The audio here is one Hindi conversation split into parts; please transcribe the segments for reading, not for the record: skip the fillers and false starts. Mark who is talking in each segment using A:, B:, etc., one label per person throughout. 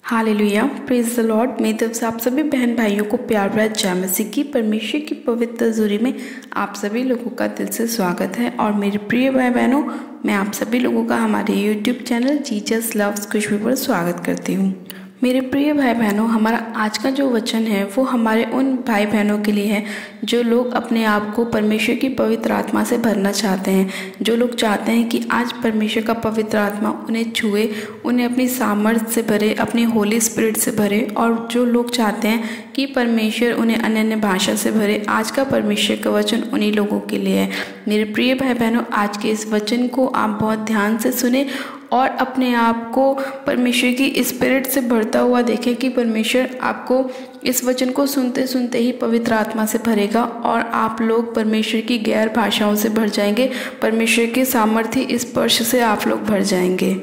A: Hallelujah, praise the Lord. मेरी तरफ से आप सभी बहन भाइयों को प्यार भरा जय मसीह की परमेश्वर की पवित्र हज़ूरी में आप सभी लोगों का दिल से स्वागत है। और मेरे प्रिय भाई बहनों, मैं आप सभी लोगों का हमारे यूट्यूब चैनल जीसस लव्स खुशबू पर स्वागत करती हूँ। मेरे प्रिय भाई बहनों, हमारा आज का जो वचन है वो हमारे उन भाई बहनों के लिए है जो लोग अपने आप को परमेश्वर की पवित्र आत्मा से भरना चाहते हैं, जो लोग चाहते हैं कि आज परमेश्वर का पवित्र आत्मा उन्हें छुए, उन्हें अपनी सामर्थ्य से भरे, अपनी होली स्पिरिट से भरे, और जो लोग चाहते हैं कि परमेश्वर उन्हें अन्य अन्य भाषा से भरे। आज का परमेश्वर का वचन उन्हीं लोगों के लिए है। मेरे प्रिय भाई बहनों, आज के इस वचन को आप बहुत ध्यान से सुने और अपने आप को परमेश्वर की स्पिरिट से भरता हुआ देखें कि परमेश्वर आपको इस वचन को सुनते सुनते ही पवित्र आत्मा से भरेगा और आप लोग परमेश्वर की गैर भाषाओं से भर जाएंगे। परमेश्वर के सामर्थ्य स्पर्श से आप लोग भर जाएंगे।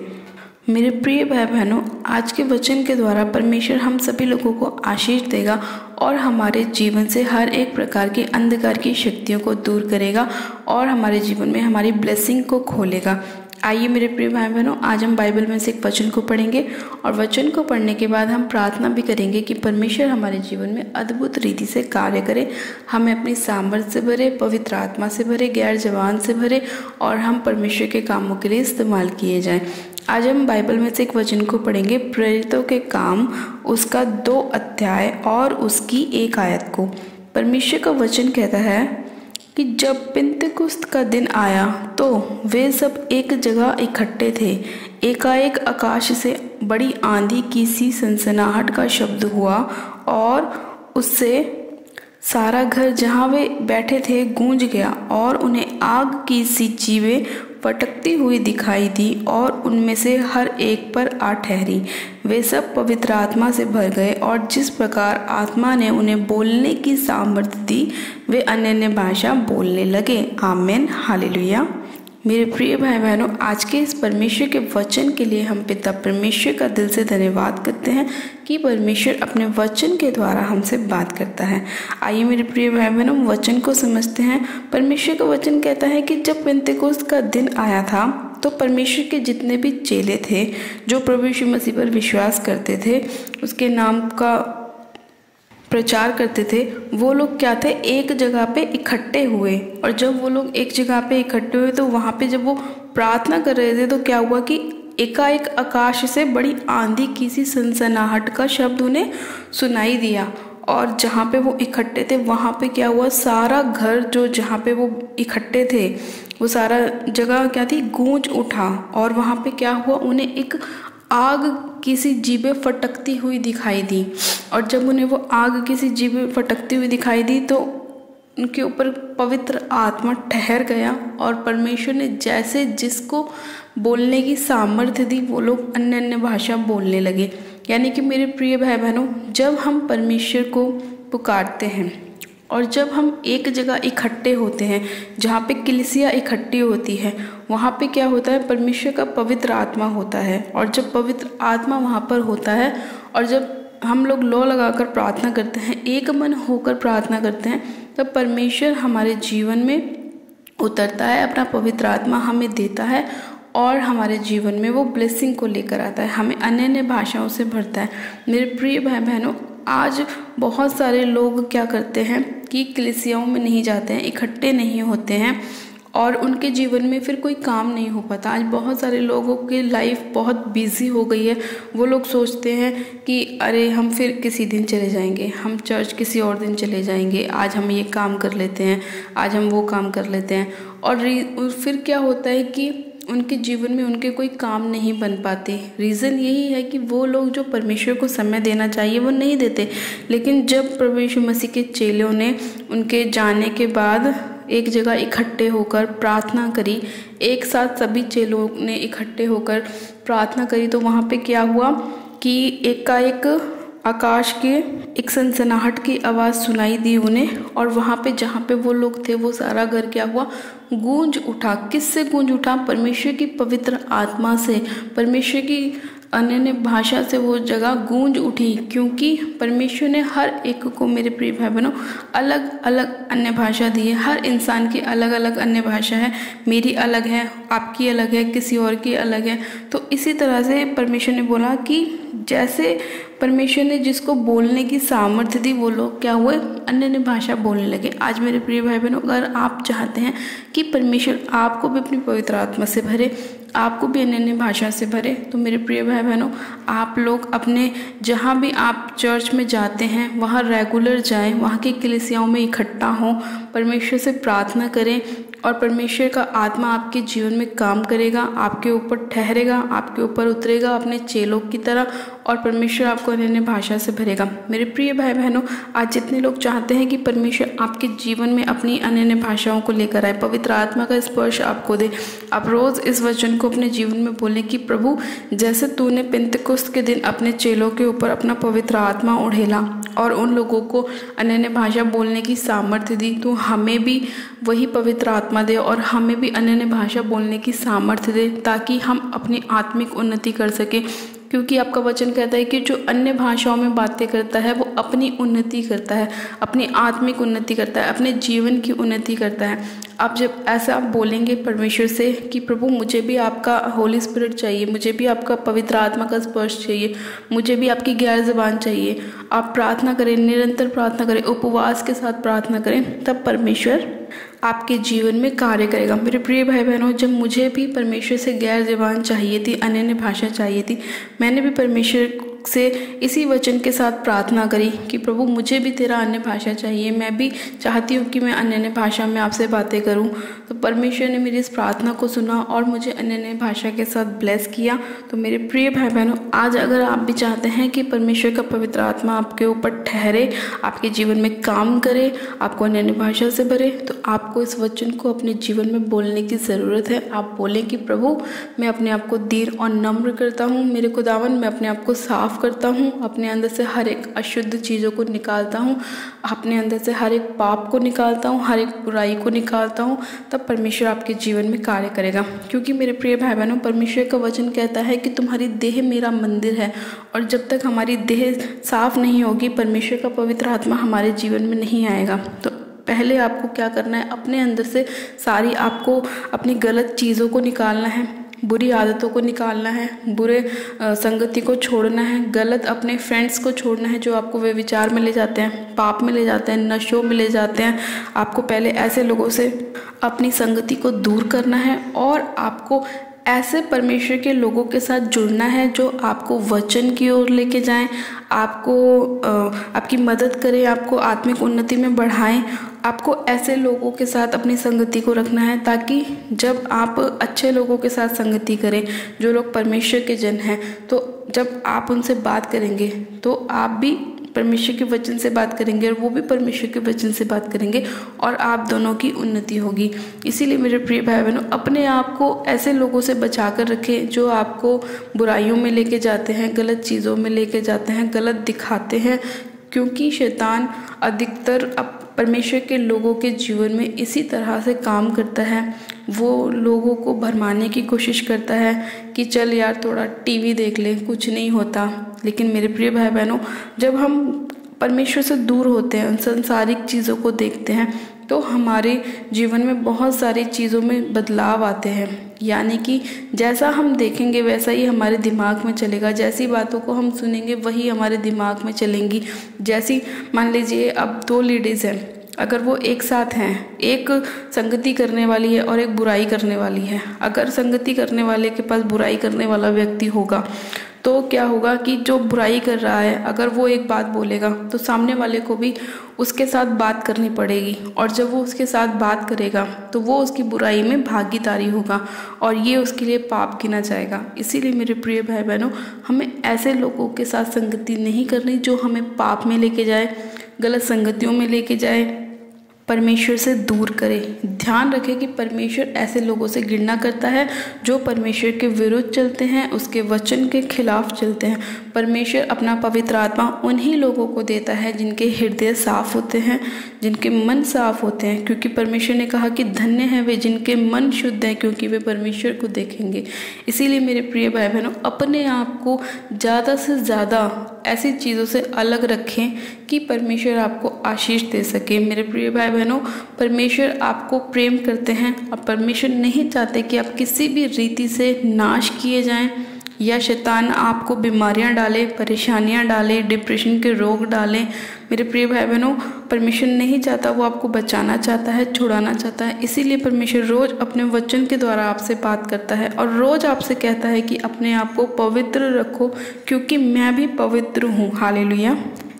A: मेरे प्रिय भाई बहनों, आज के वचन के द्वारा परमेश्वर हम सभी लोगों को आशीष देगा और हमारे जीवन से हर एक प्रकार की अंधकार की शक्तियों को दूर करेगा और हमारे जीवन में हमारी ब्लेसिंग को खोलेगा। आइए मेरे प्रिय भाई बहनों, आज हम बाइबल में से एक वचन को पढ़ेंगे और वचन को पढ़ने के बाद हम प्रार्थना भी करेंगे कि परमेश्वर हमारे जीवन में अद्भुत रीति से कार्य करे, हमें अपनी सामर्थ्य से भरे, पवित्र आत्मा से भरे, गैर जवान से भरे और हम परमेश्वर के कामों के लिए इस्तेमाल किए जाएं। आज हम बाइबल में से एक वचन को पढ़ेंगे, प्रेरितों के काम उसका 2 अध्याय और उसकी 1 आयत को। परमेश्वर का वचन कहता है कि जब पिंतेकुस्त का दिन आया तो वे सब एक जगह इकट्ठे थे। एकाएक आकाश से बड़ी आंधी की सी सनसनाहट का शब्द हुआ और उससे सारा घर जहाँ वे बैठे थे गूंज गया और उन्हें आग की सी चीवें फटकती हुई दिखाई दी और उनमें से हर एक पर आ ठहरी। वे सब पवित्र आत्मा से भर गए और जिस प्रकार आत्मा ने उन्हें बोलने की सामर्थ्य दी वे अन्य अन्य भाषा बोलने लगे। आमीन, हालेलुया। मेरे प्रिय भाई बहनों, आज के इस परमेश्वर के वचन के लिए हम पिता परमेश्वर का दिल से धन्यवाद करते हैं कि परमेश्वर अपने वचन के द्वारा हमसे बात करता है। आइए मेरे प्रिय भाई बहनों, वचन को समझते हैं। परमेश्वर का वचन कहता है कि जब पिंतेकुस्त का दिन आया था तो परमेश्वर के जितने भी चेले थे जो प्रभु यीशु मसीह पर विश्वास करते थे, उसके नाम का प्रचार करते थे, वो लोग क्या थे, एक जगह पे इकट्ठे हुए। और जब वो लोग एक जगह पे इकट्ठे हुए तो वहाँ पे जब वो प्रार्थना कर रहे थे तो क्या हुआ कि एकाएक आकाश से बड़ी आंधी की सी सनसनाहट का शब्द उन्हें सुनाई दिया। और जहाँ पे वो इकट्ठे थे वहाँ पे क्या हुआ, सारा घर जो जहाँ पे वो इकट्ठे थे वो सारा जगह क्या थी, गूंज उठा। और वहाँ पे क्या हुआ, उन्हें एक आग किसी जीभे फटकती हुई दिखाई दी। और जब उन्हें वो आग किसी जीभे फटकती हुई दिखाई दी तो उनके ऊपर पवित्र आत्मा ठहर गया और परमेश्वर ने जैसे जिसको बोलने की सामर्थ्य दी वो लोग अन्य अन्य भाषा बोलने लगे। यानी कि मेरे प्रिय भाई बहनों, जब हम परमेश्वर को पुकारते हैं और जब हम एक जगह इकट्ठे होते हैं जहाँ पे कलीसिया इकट्ठी होती है, वहाँ पे क्या होता है, परमेश्वर का पवित्र आत्मा होता है। और जब पवित्र आत्मा वहाँ पर होता है और जब हम लोग लौ लगाकर प्रार्थना करते हैं, एक मन होकर प्रार्थना करते हैं, तब परमेश्वर हमारे जीवन में उतरता है, अपना पवित्र आत्मा हमें देता है और हमारे जीवन में वो ब्लेसिंग को लेकर आता है, हमें अन्य अन्य भाषाओं से भरता है। मेरे प्रिय भाई बहनों, आज बहुत सारे लोग क्या करते हैं कि कलीसियाओं में नहीं जाते हैं, इकट्ठे नहीं होते हैं और उनके जीवन में फिर कोई काम नहीं हो पाता। आज बहुत सारे लोगों की लाइफ बहुत बिजी हो गई है। वो लोग सोचते हैं कि अरे हम फिर किसी दिन चले जाएंगे, हम चर्च किसी और दिन चले जाएंगे, आज हम ये काम कर लेते हैं, आज हम वो काम कर लेते हैं। और फिर क्या होता है कि उनके जीवन में उनके कोई काम नहीं बन पाते। रीज़न यही है कि वो लोग जो परमेश्वर को समय देना चाहिए वो नहीं देते। लेकिन जब प्रभु यीशु मसीह के चेलों ने उनके जाने के बाद एक जगह इकट्ठे होकर प्रार्थना करी, एक साथ सभी चेलों ने इकट्ठे होकर प्रार्थना करी, तो वहाँ पे क्या हुआ कि एकाएक आकाश के एक सनसनाहट की आवाज़ सुनाई दी उन्हें। और वहाँ पे जहाँ पे वो लोग थे वो सारा घर क्या हुआ, गूंज उठा। किससे गूंज उठा, परमेश्वर की पवित्र आत्मा से, परमेश्वर की अन्य अन्य भाषा से वो जगह गूंज उठी, क्योंकि परमेश्वर ने हर एक को, मेरे प्रिय भाई बहनों, अलग अलग अन्य भाषा दी है। हर इंसान की अलग अलग अन्य भाषा है। मेरी अलग है, आपकी अलग है, किसी और की अलग है। तो इसी तरह से परमेश्वर ने बोला कि जैसे परमेश्वर ने जिसको बोलने की सामर्थ्य दी, वो लोग क्या हुए, अन्य अन्य भाषा बोलने लगे। आज मेरे प्रिय भाई बहनों, अगर आप चाहते हैं कि परमेश्वर आपको भी अपनी पवित्र आत्मा से भरे, आपको भी अन्य अन्य भाषा से भरे, तो मेरे प्रिय भाई बहनों, आप लोग अपने जहाँ भी आप चर्च में जाते हैं वहाँ रेगुलर जाएं, वहाँ की कलीसियाओं में इकट्ठा हों, परमेश्वर से प्रार्थना करें और परमेश्वर का आत्मा आपके जीवन में काम करेगा, आपके ऊपर ठहरेगा, आपके ऊपर उतरेगा अपने चेलों की तरह, और परमेश्वर आपको अन्य अन्य भाषा से भरेगा। मेरे प्रिय भाई बहनों, आज जितने लोग चाहते हैं कि परमेश्वर आपके जीवन में अपनी अन्य अन्य भाषाओं को लेकर आए, पवित्र आत्मा का स्पर्श आपको दे, आप रोज़ इस वचन को अपने जीवन में बोलें कि प्रभु, जैसे तूने पेंतकुस्त के दिन अपने चेलों के ऊपर अपना पवित्र आत्मा उड़ेला और उन लोगों को अन्य अन्य भाषा बोलने की सामर्थ्य दी, तो हमें भी वही पवित्र आत्मा दे और हमें भी अन्य अन्य भाषा बोलने की सामर्थ्य दे, ताकि हम अपनी आत्मिक उन्नति कर सकें। क्योंकि आपका वचन कहता है कि जो अन्य भाषाओं में बातें करता है वो अपनी उन्नति करता है, अपनी आत्मिक उन्नति करता है, अपने जीवन की उन्नति करता है। आप जब ऐसा आप बोलेंगे परमेश्वर से कि प्रभु, मुझे भी आपका होली स्पिरिट चाहिए, मुझे भी आपका पवित्र आत्मा का स्पर्श चाहिए, मुझे भी आपकी गैर ज़बान चाहिए, आप प्रार्थना करें, निरंतर प्रार्थना करें, उपवास के साथ प्रार्थना करें, तब परमेश्वर आपके जीवन में कार्य करेगा। मेरे प्रिय भाई बहनों, जब मुझे भी परमेश्वर से गैर ज़बान चाहिए थी, अन्य अन्य भाषा चाहिए थी, मैंने भी परमेश्वर से इसी वचन के साथ प्रार्थना करी कि प्रभु, मुझे भी तेरा अन्य भाषा चाहिए, मैं भी चाहती हूँ कि मैं अन्य अन्य भाषा में आपसे बातें करूँ। तो परमेश्वर ने मेरी इस प्रार्थना को सुना और मुझे अन्य अन्य भाषा के साथ ब्लेस किया। तो मेरे प्रिय भाई बहनों, आज अगर आप भी चाहते हैं कि परमेश्वर का पवित्र आत्मा आपके ऊपर ठहरे, आपके जीवन में काम करे, आपको अन्य अन्य भाषा से भरे, तो आपको इस वचन को अपने जीवन में बोलने की ज़रूरत है। आप बोलें कि प्रभु, मैं अपने आप को दीन और नम्र करता हूँ, मेरे खुदावन, मैं अपने आप को साफ करता हूँ, अपने अंदर से हर एक अशुद्ध चीज़ों को निकालता हूँ, अपने अंदर से हर एक पाप को निकालता हूँ, हर एक बुराई को निकालता हूँ, तब परमेश्वर आपके जीवन में कार्य करेगा। क्योंकि मेरे प्रिय भाई बहनों, परमेश्वर का वचन कहता है कि तुम्हारी देह मेरा मंदिर है, और जब तक हमारी देह साफ नहीं होगी, परमेश्वर का पवित्र आत्मा हमारे जीवन में नहीं आएगा। तो पहले आपको क्या करना है, अपने अंदर से सारी आपको अपनी गलत चीज़ों को निकालना है, बुरी आदतों को निकालना है, बुरे संगति को छोड़ना है, गलत अपने फ्रेंड्स को छोड़ना है जो आपको वे विचार में ले जाते हैं, पाप में ले जाते हैं, नशों में ले जाते हैं। आपको पहले ऐसे लोगों से अपनी संगति को दूर करना है और आपको ऐसे परमेश्वर के लोगों के साथ जुड़ना है जो आपको वचन की ओर लेके जाएं, आपको आपकी मदद करें, आपको आत्मिक उन्नति में बढ़ाएं। आपको ऐसे लोगों के साथ अपनी संगति को रखना है, ताकि जब आप अच्छे लोगों के साथ संगति करें, जो लोग परमेश्वर के जन हैं, तो जब आप उनसे बात करेंगे तो आप भी परमेश्वर के वचन से बात करेंगे और वो भी परमेश्वर के वचन से बात करेंगे, और आप दोनों की उन्नति होगी। इसीलिए मेरे प्रिय भाई बहनों, अपने आप को ऐसे लोगों से बचा कर रखें जो आपको बुराइयों में लेके जाते हैं, गलत चीज़ों में लेके जाते हैं, गलत दिखाते हैं। क्योंकि शैतान अधिकतर परमेश्वर के लोगों के जीवन में इसी तरह से काम करता है। वो लोगों को भरमाने की कोशिश करता है कि चल यार, थोड़ा टीवी देख ले, कुछ नहीं होता। लेकिन मेरे प्रिय भाई बहनों, जब हम परमेश्वर से दूर होते हैं, संसारिक चीज़ों को देखते हैं, तो हमारे जीवन में बहुत सारी चीज़ों में बदलाव आते हैं। यानी कि जैसा हम देखेंगे वैसा ही हमारे दिमाग में चलेगा, जैसी बातों को हम सुनेंगे वही हमारे दिमाग में चलेंगी। जैसी मान लीजिए अब 2 लेडीज़ हैं, अगर वो एक साथ हैं, एक संगति करने वाली है और एक बुराई करने वाली है। अगर संगति करने वाले के पास बुराई करने वाला व्यक्ति होगा तो क्या होगा कि जो बुराई कर रहा है, अगर वो एक बात बोलेगा तो सामने वाले को भी उसके साथ बात करनी पड़ेगी, और जब वो उसके साथ बात करेगा तो वो उसकी बुराई में भागीदारी होगा और ये उसके लिए पाप गिना जाएगा। इसीलिए मेरे प्रिय भाई बहनों, हमें ऐसे लोगों के साथ संगति नहीं करनी जो हमें पाप में लेके जाए, गलत संगतियों में लेके जाए, परमेश्वर से दूर करें। ध्यान रखें कि परमेश्वर ऐसे लोगों से घृणा करता है जो परमेश्वर के विरुद्ध चलते हैं, उसके वचन के खिलाफ चलते हैं। परमेश्वर अपना पवित्र आत्मा उन्हीं लोगों को देता है जिनके हृदय साफ होते हैं, जिनके मन साफ होते हैं, क्योंकि परमेश्वर ने कहा कि धन्य है वे जिनके मन शुद्ध हैं, क्योंकि वे परमेश्वर को देखेंगे। इसीलिए मेरे प्रिय भाई बहनों, अपने आप को ज़्यादा से ज़्यादा ऐसी चीज़ों से अलग रखें कि परमेश्वर आपको आशीष दे सके। मेरे प्रिय भाई बहनों, परमेश्वर आपको प्रेम करते हैं और परमेश्वर नहीं चाहते कि आप किसी भी रीति से नाश किए जाएं या शैतान आपको बीमारियां डाले, परेशानियां डाले, डिप्रेशन के रोग डालें। मेरे प्रिय भाई बहनों, परमेश्वर नहीं चाहता, वो आपको बचाना चाहता है, छुड़ाना चाहता है। इसीलिए परमेश्वर रोज़ अपने वचन के द्वारा आपसे बात करता है और रोज़ आपसे कहता है कि अपने आप को पवित्र रखो, क्योंकि मैं भी पवित्र हूँ। हालेलुया।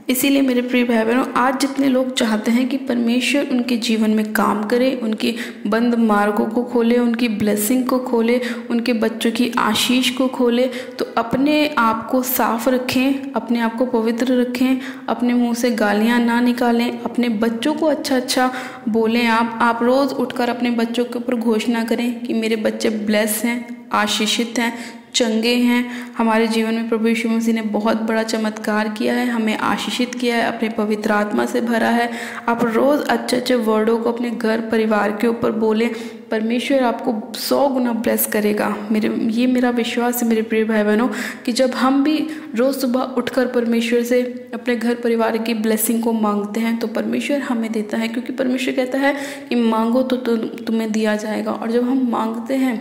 A: इसीलिए मेरे प्रिय भाई बहनों, आज जितने लोग चाहते हैं कि परमेश्वर उनके जीवन में काम करे, उनकी बंद मार्गों को खोले, उनकी ब्लेसिंग को खोले, उनके बच्चों की आशीष को खोले, तो अपने आप को साफ रखें, अपने आप को पवित्र रखें, अपने मुंह से गालियां ना निकालें, अपने बच्चों को अच्छा अच्छा बोलें। आप रोज़ उठकर अपने बच्चों के ऊपर घोषणा करें कि मेरे बच्चे ब्लेस हैं, आशीषित हैं, चंगे हैं। हमारे जीवन में प्रभु यीशु मसीह ने बहुत बड़ा चमत्कार किया है, हमें आशीषित किया है, अपने पवित्र आत्मा से भरा है। आप रोज़ अच्छे अच्छे वर्डों को अपने घर परिवार के ऊपर बोलें, परमेश्वर आपको 100 गुना ब्लेस करेगा। ये मेरा विश्वास है मेरे प्रिय भाई बहनों, कि जब हम भी रोज़ सुबह उठकर परमेश्वर से अपने घर परिवार की ब्लेसिंग को मांगते हैं तो परमेश्वर हमें देता है, क्योंकि परमेश्वर कहता है कि मांगो तो तुम्हें दिया जाएगा। और जब हम मांगते हैं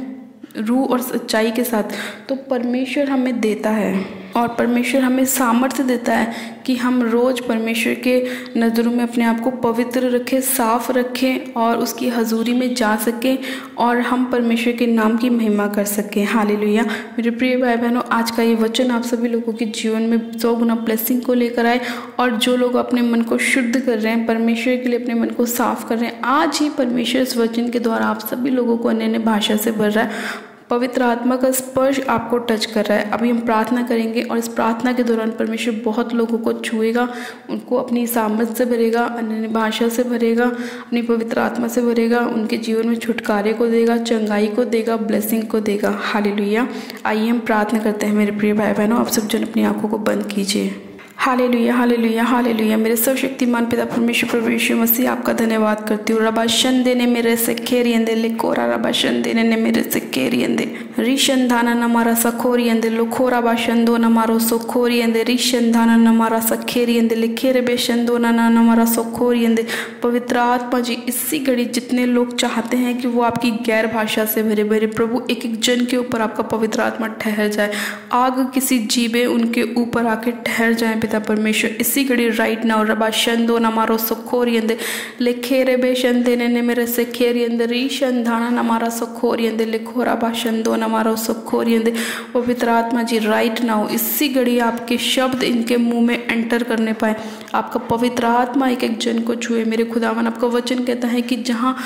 A: रूह और सच्चाई के साथ तो परमेश्वर हमें देता है, और परमेश्वर हमें सामर्थ्य देता है कि हम रोज़ परमेश्वर के नज़रों में अपने आप को पवित्र रखें, साफ रखें और उसकी हजूरी में जा सकें और हम परमेश्वर के नाम की महिमा कर सकें। हालेलुया। मेरे प्रिय भाई बहनों, आज का ये वचन आप सभी लोगों के जीवन में 100 गुना ब्लेसिंग को लेकर आए। और जो लोग अपने मन को शुद्ध कर रहे हैं, परमेश्वर के लिए अपने मन को साफ कर रहे हैं, आज ही परमेश्वर इस वचन के द्वारा आप सभी लोगों को अन्य अन्य भाषा से भर रहा है। पवित्र आत्मा का स्पर्श आपको टच कर रहा है। अभी हम प्रार्थना करेंगे और इस प्रार्थना के दौरान परमेश्वर बहुत लोगों को छुएगा, उनको अपनी सामर्थ से भरेगा, अन्य भाषा से भरेगा, अपनी पवित्र आत्मा से भरेगा, उनके जीवन में छुटकारे को देगा, चंगाई को देगा, ब्लेसिंग को देगा। हालेलुया। आइए हम प्रार्थना करते हैं। मेरे प्रिय भाई बहनों, आप सब जन अपनी आंखों को बंद कीजिए। Hallelujah, hallelujah, hallelujah. मेरे सर्वशक्तिमान पिता परमेश्वर प्रभु यीशु मसीह, आपका धन्यवाद करती हूँ। रबा शंदे ने मेरे से खेरियंदे लिकोरा, रबा शंदे ने मेरे से खेरियंदे रिशंधाना नमारा सखोरियंदे लोखोरा बाशंदो नमारो सोखोरियंदे रिशंधाना नमारा सखेरियंदे लिखेरे बेशंदो ना नमारा सोखोरियंदे। पवित्र आत्मा जी, इसी घड़ी जितने लोग चाहते हैं कि वो आपकी गैर भाषा से भरे भरे प्रभु, एक एक जन के ऊपर आपका पवित्र आत्मा ठहर जाए। आग किसी जीवे उनके ऊपर आके ठहर जाए पिता परमेश्वर, इसी घड़ी राइट नाउ। रबा शंदो नमारो सोखोरियंदे लिखेरे बेशंदे ने मेरे से खेरियंदे रिशंधाना नमारा सोखोरियंदे लिखोरा बाशंदो नमारो सोखोरियंदे। पवित्र आत्मा जी, राइट नाउ इसी घड़ी आपके शब्द इनके मुंह में एंटर करने पाए, आपका पवित्र आत्मा एक एक जन को छुए। मेरे खुदावन, आपका वचन कहता है कि जहाँ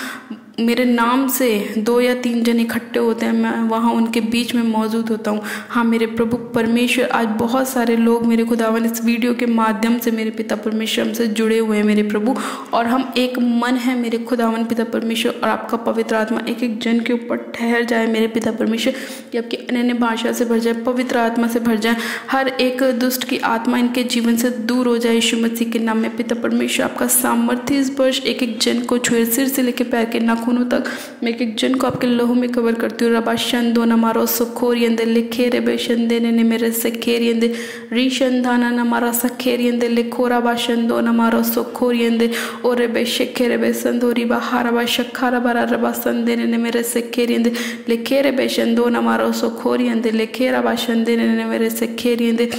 A: मेरे नाम से 2 या 3 जन इकट्ठे होते हैं, मैं वहाँ उनके बीच में मौजूद होता हूँ। हाँ मेरे प्रभु परमेश्वर, आज बहुत सारे लोग मेरे खुदावन इस वीडियो के माध्यम से मेरे पिता परमेश्वर हमसे जुड़े हुए हैं मेरे प्रभु, और हम एक मन है मेरे खुदावन पिता परमेश्वर, और आपका पवित्र आत्मा एक एक जन के ऊपर ठहर जाए मेरे पिता परमेश्वर, कि आपकी अन्य भाषा से भर जाए, पवित्र आत्मा से भर जाए। हर एक दुष्ट की आत्मा इनके जीवन से दूर हो जाए यीशु मसीह के नाम में। पिता परमेश्वर, आपका सामर्थ्य स्पर्श एक एक जन को छुए, सिर से लेकर पैर के नाखूनों तक। मैं एक एक जन को आपके लहू में कवर करती हूँ। रबा शंदो नमारो सोखोरियंदे लिखेरे बेशंदे ने मेरे से खेरियंदे रिशंधाना नमारा सखेरियंदे लिखोरा बाशंदो नमारो सोखोरियंदे ओरे बेशेखेरे बेसंदोरी बहारा बाशखारा बारा रबा संदे ने मेरे से खेरियंदे लिखेरे बेशंदो नमारो सोखोरियंदे लिखेरा बाशंदे ने मेरे से खेरियंदे।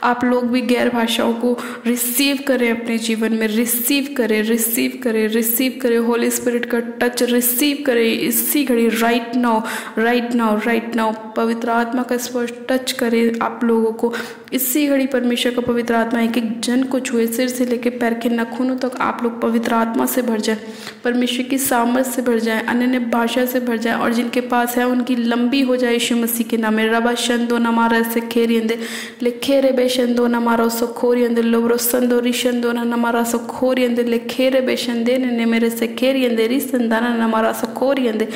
A: आप लोग भी गैर भाषाओं को रिसीव करें अपने जीवन में, रिसीव करें, रिसीव करें, रिसीव करें। होली स्पिरिट का टच रिसीव करें इसी घड़ी, right now, right now, right now. पवित्र आत्मा का स्पर्श टच करे आप लोगों को इसी घड़ी। परमेश्वर का पवित्र आत्मा एक एक जन को छुए, सिर से लेकर पैर के नाखूनों तक आप लोग पवित्र आत्मा से भर जाए, परमेश्वर की सामर्थ से भर जाए, अन्य भाषा से भर जाए, और जिनके पास है उनकी लंबी हो जाए यीशु मसीह के नाम में। रबा शंदो नमारा से खेरियंदे लेखेरे बेशंदो नमारा सो खोरियंदे लोब्रो संदो रिशंदो नमारा सो खोरियंदे लेखेरे बेशंदे ने मेरे से खेरियंदे रिसंदाना नमारा सो खोरियंदे।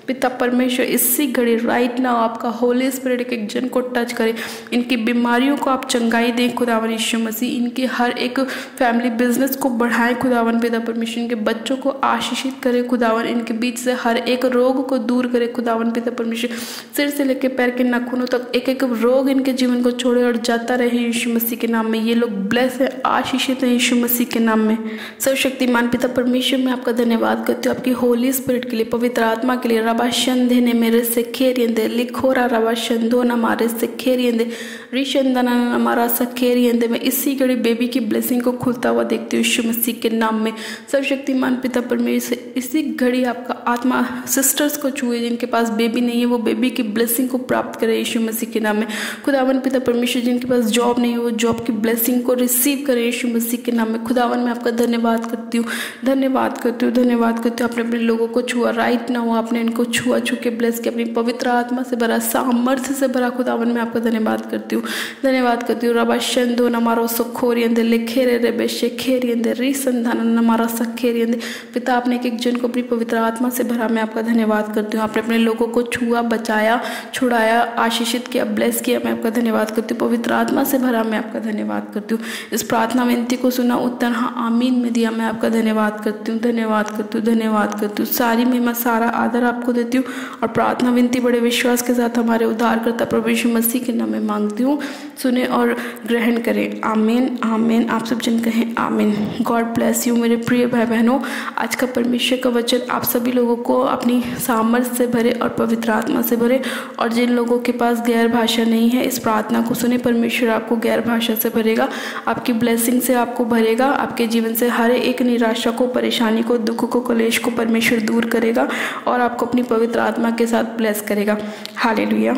A: पिता परमेश्वर इसी घड़ी राइट नाउ आपका होली स्पिरिट के एक जन को टच करे, इनकी बीमारियों को आप चंगाई दें खुदावन यीशु मसीह, इनके हर एक फैमिली बिजनेस को बढ़ाएं खुदावन पिता परमेश्वर, इनके बच्चों को आशीषित करे खुदावन, इनके बीच से हर एक रोग को दूर करे खुदावन पिता परमेश्वर, सिर से लेकर पैर के नाखूनों तक एक एक रोग इनके जीवन को छोड़े और जाता रहे यीशु मसीह के नाम में। ये लोग ब्लेस है, आशीषित है यीशु मसीह के नाम में। सर्वशक्तिमान पिता परमेश्वर मैं आपका धन्यवाद करती हूँ आपकी होली स्पिरिट के लिए, पवित्र आत्मा के लिए। रबाशंधे ने मेरे से खेरियंदे लिखोरा रबाशंदो न मारे से खेरियंदे रिशंदना हमारा सा खेरियंदे। मैं इसी घड़ी बेबी की ब्लेसिंग को खुलता हुआ देखती हूँ यीशु मसीह के नाम में। सर्वशक्तिमान पिता परमेश्वर इसी घड़ी आपका आत्मा सिस्टर्स को छुए जिनके पास बेबी नहीं है, वो बेबी की ब्लेसिंग को प्राप्त करे यीशु मसीह के नाम में। खुदावन पिता परमेश्वर जिनके पास जॉब नहीं है वो जॉब की ब्लेसिंग को रिसीव करे यीशु मसीह के नाम में। खुदावन मैं आपका धन्यवाद करती हूँ, धन्यवाद करती हूँ, धन्यवाद करती हूँ। आपने अपने लोगों को छुआ राइट ना हो, आपने इनको छुआ छू के ब्लेस किया, अपनी पवित्र आत्मा से भरा, सामर्थ्य से भरा। खुदावन मैं आपका धन्यवाद करती हूँ, धन्यवाद करती हूँ। रबा शंदो नमारो सोखोरियंदे लेखेरे रे बेशे खेरियंदे रिसंधान नमारा सखेरियंदे। पिता आपने एक एक जन को अपनी पवित्र आत्मा से भरा, मैं आपका धन्यवाद करती हूँ। आपने अपने लोगों को छुआ, बचाया, छुड़ाया, आशीषित किया, ब्लेस किया, मैं आपका धन्यवाद करती हूँ। पवित्र आत्मा से भरा, मैं आपका धन्यवाद करती हूँ। इस प्रार्थना विनती को सुना, उत्तर हाँ आमीन में दिया, मैं आपका धन्यवाद करती हूँ, धन्यवाद करती हूँ, धन्यवाद करती हूँ। सारी महिमा सारा आदर आपको देती हूँ और प्रार्थना विनती बड़े विश्वास के साथ हमारे उद्धारकर्ता प्रभु यीशु मसीह के नाम में मांगती हूँ। सुने और ग्रहण करें। आमीन, आमीन। आप सब जन कहें आमीन। गॉड ब्लेस यू मेरे प्रिय भाई बहनों। आज का परमेश्वर का वचन आप सभी लोगों को अपनी सामर्थ से भरे और पवित्र आत्मा से भरे, और जिन लोगों के पास गैर भाषा नहीं है इस प्रार्थना को सुने, परमेश्वर आपको गैर भाषा से भरेगा, आपकी ब्लेसिंग से आपको भरेगा, आपके जीवन से हर एक निराशा को, परेशानी को, दुख को, कलेश को परमेश्वर दूर करेगा और आपको अपनी पवित्र आत्मा के साथ ब्लेस करेगा। हालेलुया।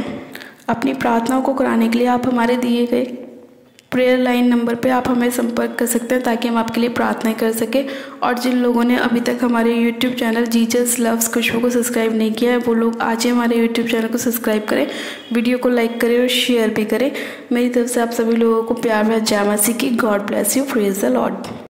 A: अपनी प्रार्थनाओं को कराने के लिए आप हमारे दिए गए प्रेयर लाइन नंबर पे आप हमें संपर्क कर सकते हैं ताकि हम आपके लिए प्रार्थनाएं कर सकें। और जिन लोगों ने अभी तक हमारे यूट्यूब चैनल जीसस लव्स खुशबू को सब्सक्राइब नहीं किया है वो लोग आज ही हमारे यूट्यूब चैनल को सब्सक्राइब करें, वीडियो को लाइक करें और शेयर भी करें। मेरी तरफ से आप सभी लोगों को प्यार भरा जय मसीह की। God bless you, praise the Lord.